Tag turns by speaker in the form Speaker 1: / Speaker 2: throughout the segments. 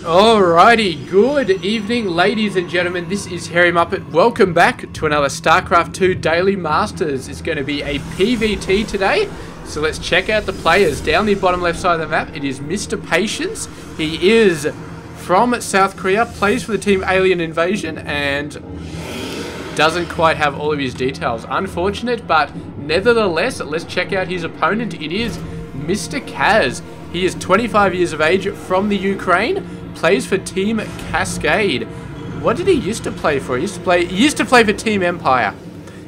Speaker 1: Alrighty, good evening ladies and gentlemen, this is Harry Muppet. Welcome back to another Starcraft 2 Daily Masters. It's going to be a PvT today, so let's check out the players. Down the bottom left side of the map, it is Mr. Patience. He is from South Korea, plays for the team Alien Invasion, and doesn't quite have all of his details. Unfortunate, but nevertheless, let's check out his opponent. It is Mr. Kaz. He is 25 years of age, from the Ukraine. Plays for Team Cascade. What did he used to play for? He used to play for Team Empire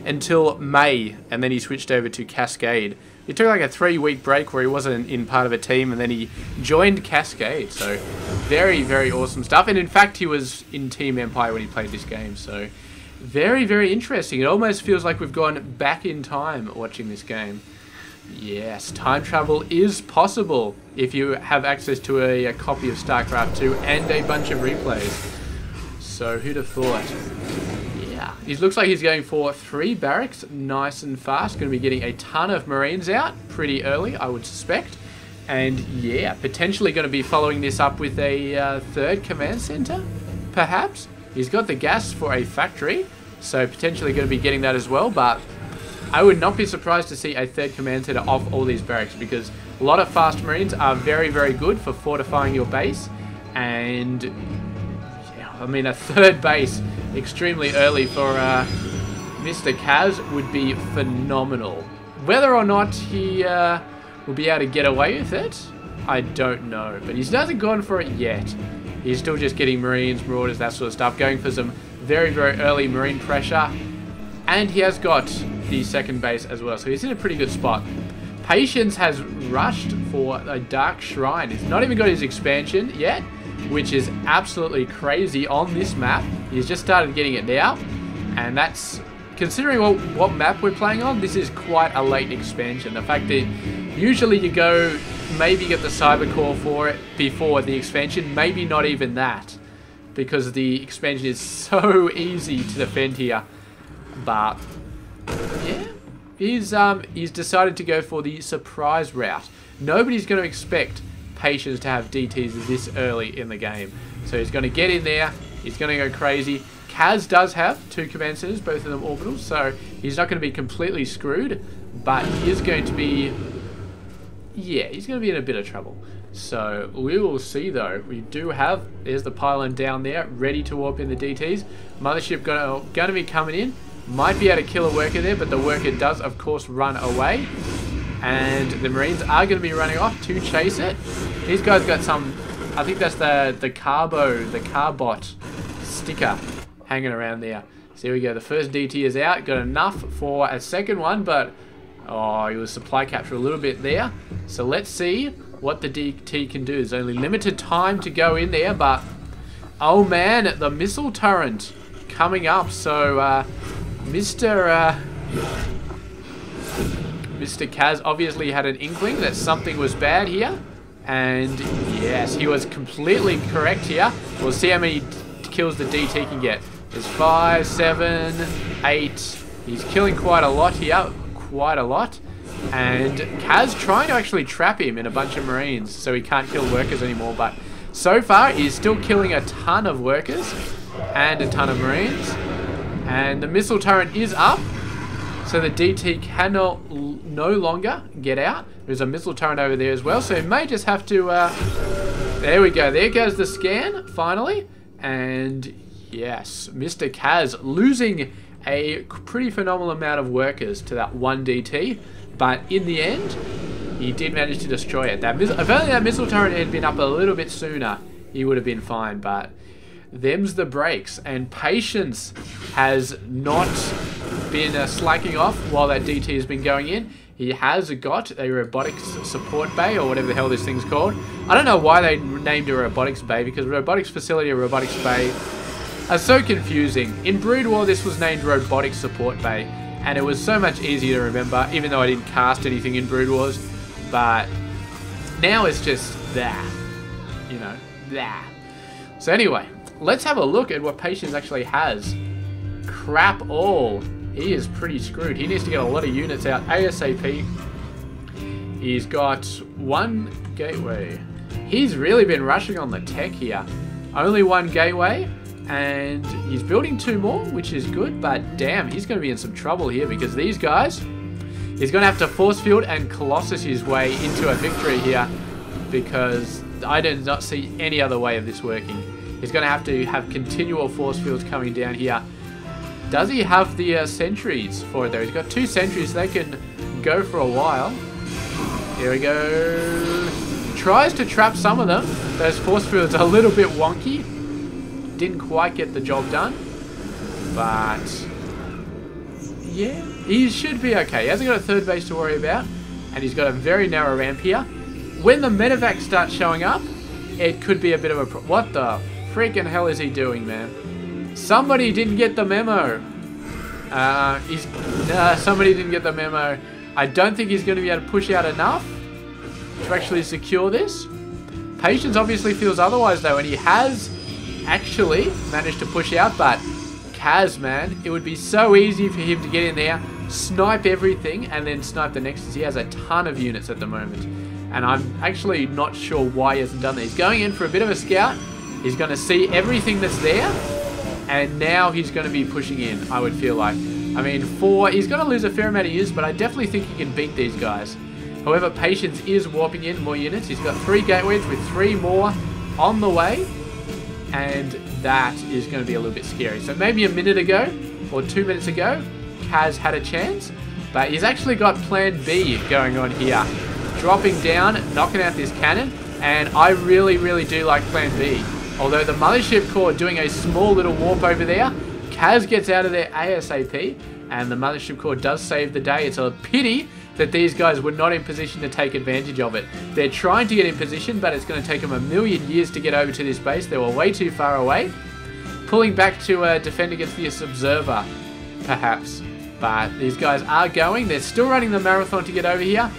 Speaker 1: until May, and then he switched over to Cascade. He took like a 3-week break where he wasn't in part of a team, and then he joined Cascade. So very, very awesome stuff. And in fact, he was in Team Empire when he played this game. So very, very interesting. It almost feels like we've gone back in time watching this game. Yes, time travel is possible if you have access to a copy of Starcraft 2 and a bunch of replays. So who'd have thought? Yeah, it looks like he's going for 3 barracks, nice and fast. Going to be getting a ton of Marines out pretty early, I would suspect. And yeah, potentially going to be following this up with a 3rd command center, perhaps. He's got the gas for a factory, so potentially going to be getting that as well, but I would not be surprised to see a 3rd command center off all these barracks, because a lot of fast Marines are very, very good for fortifying your base. And yeah, I mean, a 3rd base extremely early for Mr. Kaz would be phenomenal. Whether or not he will be able to get away with it, I don't know. But he hasn't gone for it yet. He's still just getting Marines, Marauders, that sort of stuff, going for some very, very early Marine pressure. And he has got the 2nd base as well, so he's in a pretty good spot. Patience has rushed for a Dark Shrine. He's not even got his expansion yet, which is absolutely crazy on this map. He's just started getting it now, and that's, considering what map we're playing on, this is quite a late expansion. The fact that usually you go, maybe get the Cyber Core for it before the expansion, maybe not even that, because the expansion is so easy to defend here. But yeah, he's decided to go for the surprise route. Nobody's going to expect Patience to have DTs this early in the game, so he's going to get in there. He's going to go crazy. Kaz does have 2 command centers, both of them orbitals, so he's not going to be completely screwed, but he is going to be, yeah, he's going to be in a bit of trouble. So we will see though. We do have, there's the pylon down there, ready to warp in the DTs. Mothership going to be coming in. Might be able to kill a worker there, but the worker does, of course, run away. And the Marines are going to be running off to chase it. These guys got some, I think that's the Carbot sticker hanging around there. So here we go. The first DT is out. Got enough for a 2nd one, but oh, he was supply capture a little bit there. So let's see what the DT can do. There's only limited time to go in there, but oh man, the missile turret coming up. So Mr. Kaz obviously had an inkling that something was bad here, and yes, he was completely correct here. We'll see how many kills the DT can get. There's 5, 7, 8. He's killing quite a lot here, quite a lot. And Kaz trying to actually trap him in a bunch of Marines so he can't kill workers anymore, but so far he's still killing a ton of workers and a ton of Marines. And the missile turret is up, so the DT cannot no longer get out. There's a missile turret over there as well, so he may just have to, there we go, there goes the scan, finally. And yes, Mr. Kaz losing a pretty phenomenal amount of workers to that 1 DT, but in the end, he did manage to destroy it. If only that missile turret had been up a little bit sooner, he would have been fine, but them's the breaks. And Patience has not been slacking off while that DT has been going in. He has got a robotics support bay, or whatever the hell this thing's called. I don't know why they named it a robotics bay, because robotics facility or robotics bay are so confusing. In Brood War, this was named robotics support bay, and it was so much easier to remember, even though I didn't cast anything in Brood Wars. But now it's just that, you know, that. So anyway, let's have a look at what Patience actually has. Crap all. He is pretty screwed. He needs to get a lot of units out ASAP. He's got 1 gateway. He's really been rushing on the tech here. Only one gateway, and he's building 2 more, which is good, but damn, he's going to be in some trouble here because these guys, he's going to have to force field and Colossus his way into a victory here because I do not see any other way of this working. He's going to have continual force fields coming down here. Does he have the sentries for it though? He's got 2 sentries, they can go for a while. Here we go. Tries to trap some of them. Those force fields are a little bit wonky. Didn't quite get the job done. But yeah, he should be okay. He hasn't got a 3rd base to worry about. And he's got a very narrow ramp here. When the medevac starts showing up, it could be a bit of a what the freaking hell is he doing, man? Somebody didn't get the memo. Somebody didn't get the memo. I don't think he's going to be able to push out enough to actually secure this. Patience obviously feels otherwise though, and he has actually managed to push out, but Kaz, man, it would be so easy for him to get in there, snipe everything, and then snipe the Nexus. He has a ton of units at the moment, and I'm actually not sure why he hasn't done that. He's going in for a bit of a scout. He's going to see everything that's there, and now he's going to be pushing in, I would feel like. I mean, he's going to lose a fair amount of units, but I definitely think he can beat these guys. However, Patience is warping in more units. He's got 3 gateways with 3 more on the way, and that is going to be a little bit scary. So maybe a minute ago, or 2 minutes ago, Kaz had a chance, but he's actually got plan B going on here. Dropping down, knocking out this cannon, and I really, really do like plan B. Although the Mothership Core doing a small little warp over there, Kaz gets out of there ASAP, and the Mothership Core does save the day. It's a pity that these guys were not in position to take advantage of it. They're trying to get in position, but it's going to take them a million years to get over to this base. They were way too far away. Pulling back to defend against this observer, perhaps. But these guys are going. They're still running the marathon to get over here.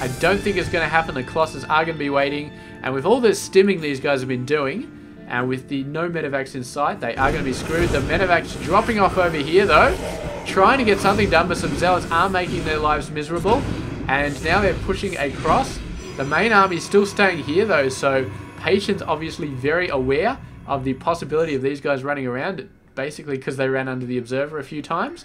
Speaker 1: I don't think it's going to happen. The Colossus are going to be waiting. And with all this stimming these guys have been doing, and with the no medevacs in sight, they are going to be screwed. The medevacs dropping off over here, though. Trying to get something done, but some zealots are making their lives miserable. And now they're pushing across. The main army is still staying here, though, so Patience obviously very aware of the possibility of these guys running around, basically because they ran under the observer a few times.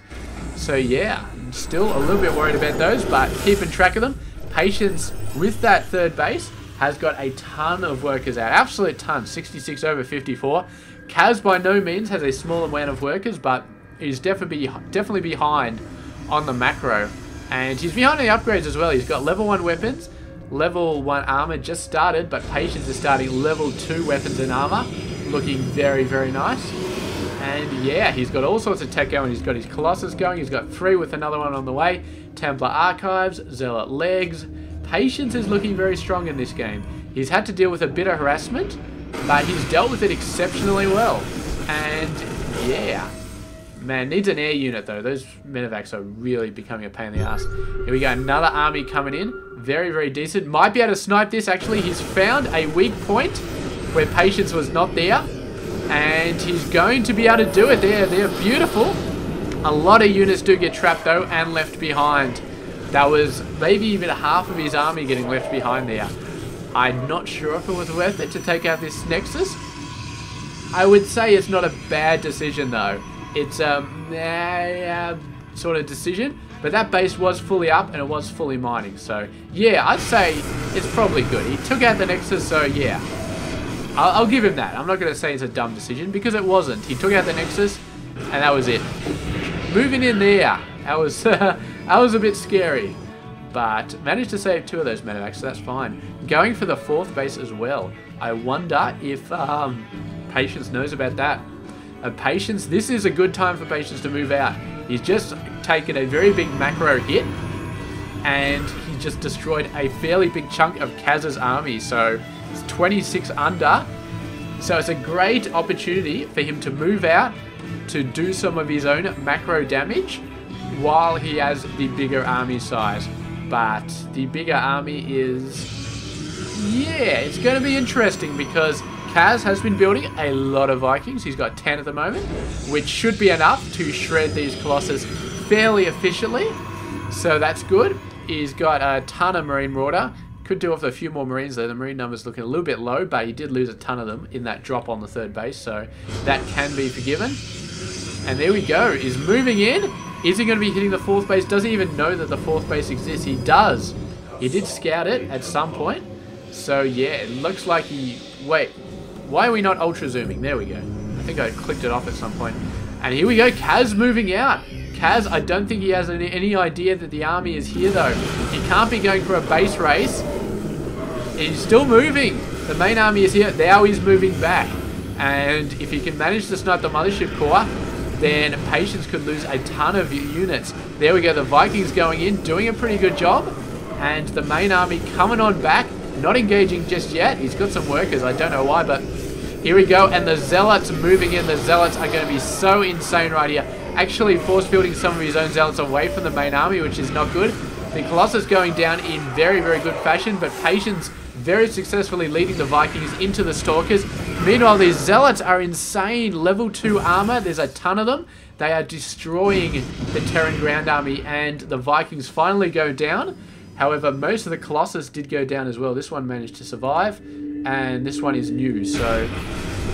Speaker 1: So yeah, I'm still a little bit worried about those, but keeping track of them. Patience, with that 3rd base, has got a ton of workers out. Absolute ton. 66 over 54. Kaz by no means has a small amount of workers, but he's definitely behind on the macro. And he's behind the upgrades as well. He's got level 1 weapons, level 1 armor just started, but Patience is starting level 2 weapons and armor. Looking very, very nice. And yeah, he's got all sorts of tech going. He's got his Colossus going. He's got 3 with another one on the way. Templar Archives, Zealot Legs. Patience is looking very strong in this game. He's had to deal with a bit of harassment, but he's dealt with it exceptionally well. And yeah, man, needs an air unit though. Those medevacs are really becoming a pain in the ass. Here we go, another army coming in. Very, very decent. Might be able to snipe this actually. He's found a weak point where Patience was not there. And he's going to be able to do it. They're beautiful. A lot of units do get trapped though and left behind. That was maybe even half of his army getting left behind there. I'm not sure if it was worth it to take out this Nexus. I would say it's not a bad decision though. It's a sort of decision. But that base was fully up and it was fully mining. So yeah, I'd say it's probably good. He took out the Nexus, so yeah. I'll give him that. I'm not going to say it's a dumb decision because it wasn't. He took out the Nexus and that was it. Moving in there. That was that was a bit scary. But managed to save 2 of those medevacs, so that's fine. Going for the 4th base as well. I wonder if Patience knows about that. Patience, this is a good time for Patience to move out. He's just taken a very big macro hit. And he just destroyed a fairly big chunk of Kaz's army. So it's 26 under. So it's a great opportunity for him to move out to do some of his own macro damage while he has the bigger army size. But the bigger army is... yeah, it's going to be interesting because Kaz has been building a lot of Vikings. He's got 10 at the moment, which should be enough to shred these Colossus fairly efficiently. So that's good. He's got a ton of Marine Marauder. Could do with a few more Marines though. The Marine number's looking a little bit low, but he did lose a ton of them in that drop on the third base, so that can be forgiven. And there we go. He's moving in. Is he going to be hitting the fourth base? Does he even know that the fourth base exists? He does. He did scout it at some point. So yeah, it looks like he... Wait, why are we not ultra zooming? There we go. I think I clicked it off at some point. And here we go, Kaz moving out. Kaz, I don't think he has any idea that the army is here though. He can't be going for a base race. He's still moving. The main army is here. Now he's moving back. And if he can manage to snipe the mothership core, then Patience could lose a ton of units. There we go, the Vikings going in, doing a pretty good job. And the main army coming on back, not engaging just yet. He's got some workers, I don't know why, but here we go. And the Zealots moving in. The Zealots are going to be so insane right here. Actually force fielding some of his own Zealots away from the main army, which is not good. The Colossus going down in very, very good fashion, but Patience very successfully leading the Vikings into the Stalkers. Meanwhile, these Zealots are insane. Level 2 armor. There's a ton of them. They are destroying the Terran Ground Army, and the Vikings finally go down. However, most of the Colossus did go down as well. This one managed to survive, and this one is new. So,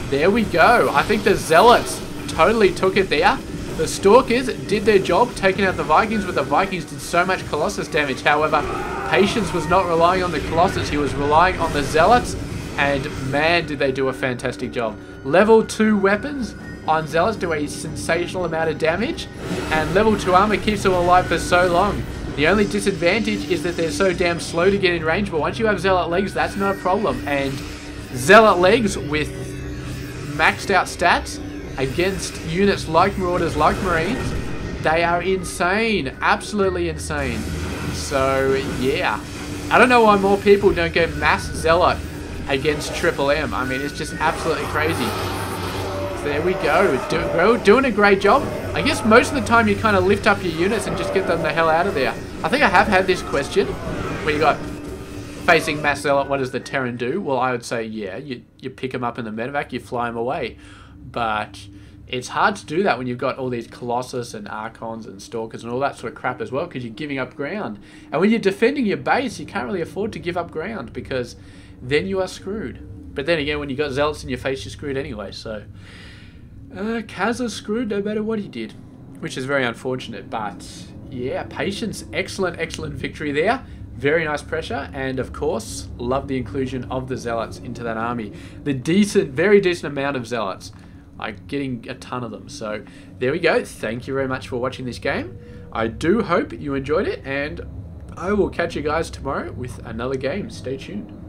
Speaker 1: there we go. I think the Zealots totally took it there. The Stalkers did their job, taking out the Vikings, but the Vikings did so much Colossus damage. However, Patience was not relying on the Colossus. He was relying on the Zealots, and man, did they do a fantastic job. Level 2 weapons on Zealots do a sensational amount of damage, and level 2 armor keeps them alive for so long. The only disadvantage is that they're so damn slow to get in range, but once you have Zealot legs, that's not a problem. And Zealot legs with maxed out stats against units like Marauders, like Marines, they are insane. Absolutely insane. So, yeah. I don't know why more people don't go mass Zealot against Triple M. I mean, it's just absolutely crazy. So there we go. Doing a great job. I guess most of the time you kind of lift up your units and just get them the hell out of there. I think I have had this question where you got facing mass Zealot, what does the Terran do? Well, I would say, yeah, you pick them up in the medevac, you fly them away. But it's hard to do that when you've got all these Colossus and Archons and Stalkers and all that sort of crap as well, because you're giving up ground. And when you're defending your base, you can't really afford to give up ground, because then you are screwed. But then again, when you've got Zealots in your face, you're screwed anyway. So, Kaz is screwed no matter what he did, which is very unfortunate. But, yeah, Patience, excellent, excellent victory there. Very nice pressure, and of course, love the inclusion of the Zealots into that army. The very decent amount of Zealots. Like getting a ton of them. So there we go. Thank you very much for watching this game. I do hope you enjoyed it, and I will catch you guys tomorrow with another game. Stay tuned.